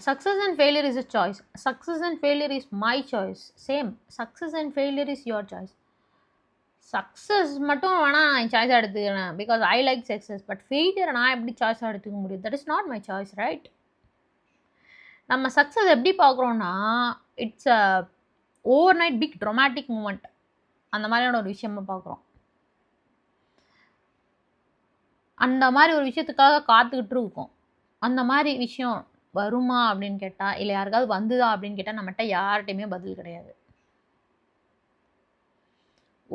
Success and failure is a choice. Success and failure is my choice. Same. Success and failure is your choice. Success மட்டும் வேணால் நான் சாய்ஸாக எடுத்துக்கிறேன் because I like success. But ஃபெயிலியரை நான் எப்படி சாய்ஸாக எடுத்துக்க முடியும்? That is not my choice, right? நம்ம சக்ஸஸ் எப்படி பார்க்குறோன்னா, it's a overnight big traumatic moment, அந்த மாதிரியான ஒரு விஷயமா பார்க்குறோம். அந்த மாதிரி ஒரு விஷயத்துக்காக காத்துக்கிட்டு இருக்கோம். அந்த மாதிரி விஷயம் வருமா அப்படின்னு கேட்டால், இல்லை யாருக்காவது வந்துதா அப்படின்னு கேட்டால் நம்மகிட்ட யார்கிட்டையுமே பதில் கிடையாது.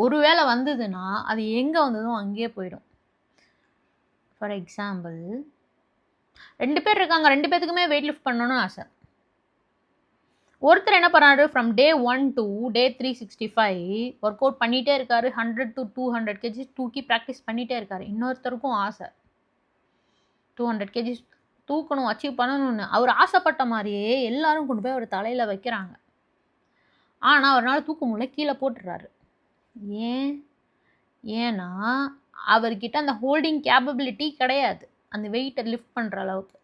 ஒரு வேளை வந்ததுன்னா அது எங்கே வந்ததும் அங்கேயே போயிடும். ஃபார் எக்ஸாம்பிள், 2 பேர் இருக்காங்க, 2 பேத்துக்குமே வெயிட் லிஃப்ட் பண்ணணும்னு ஆசை. ஒருத்தர் என்ன பண்ணாரு, from day 1 to day 365 work out பண்ணிகிட்டே இருக்காரு. 100 to 200 kgs தூக்கி ப்ராக்டிஸ் பண்ணிகிட்டே இருக்காரு. இன்னொருத்தருக்கும் ஆசை 200 kgs தூக்கணும், அச்சீவ் பண்ணணும்னு. அவர் ஆசைப்பட்ட மாதிரியே எல்லாரும் கொண்டு போய் அவர் தலையில் வைக்கிறாங்க. ஆனால் அவரால் தூக்க முடியல, கீழே போட்டுடுறாரு. ஏன்னா அவர்கிட்ட அந்த ஹோல்டிங் கேப்பபிலிட்டி கிடையாது, அந்த வெயிட்டை லிஃப்ட் பண்ணுற அளவுக்கு.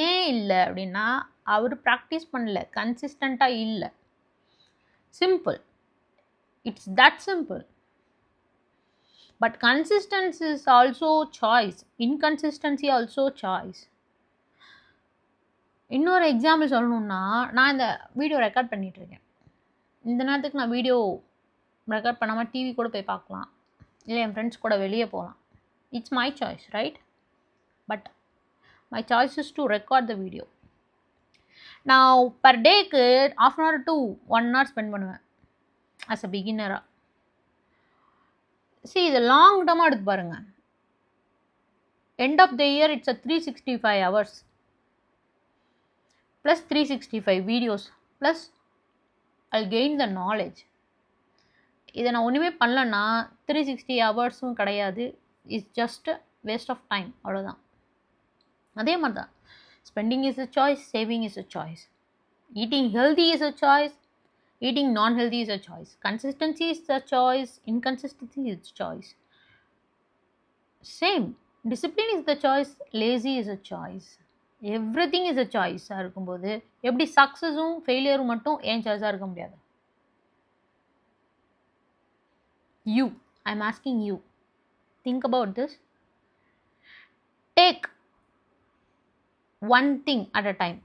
ஏன் இல்லை அப்படின்னா, அவர் ப்ராக்டிஸ் பண்ணல, கன்சிஸ்டண்ட்டாக இல்லை. Simple. It's that simple. But consistency is also choice. Inconsistency also choice. இன்னொரு எக்ஸாம்பிள் சொல்லணுன்னா, நான் இந்த வீடியோ ரெக்கார்ட் பண்ணிகிட்ருக்கேன். இந்த நேரத்துக்கு நான் வீடியோ ரெக்கார்ட் பண்ணாமல் டிவி கூட போய் பார்க்கலாம், இல்லை என் ஃப்ரெண்ட்ஸ் கூட வெளியே போகலாம். It's my choice, right? But my choice is to record the video. நான் பர் டேக்கு 1/2 hour to 1 hour ஸ்பெண்ட் பண்ணுவேன் ஆஸ் அ பிகினராக. இது லாங் டர்மாக எடுத்து பாருங்கள். End of the year it's a 365 hours plus 365 videos plus I'll gain the knowledge. இதை நான் ஒன்றுமே பண்ணலன்னா 360 hours கிடையாது. It's just waste of time, அவ்வளோதான். அதே மாதிரி தான் spending is a choice, saving is a choice, eating healthy is a choice, eating non healthy is a choice, consistency is a choice, inconsistency is choice. Same, discipline is the choice, lazy is a choice. Everything is a சாய்ஸாக இருக்கும்போது எப்படி சக்ஸஸும் ஃபெயிலியரும் மட்டும் ஏன் சாய்ஸாக இருக்க முடியாது? You, I'm asking you, think about this. Take one thing at a time,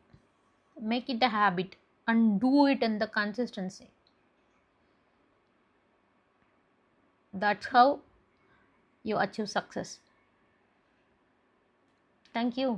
make it a habit and do it in the consistency. That's how you achieve success. Thank you.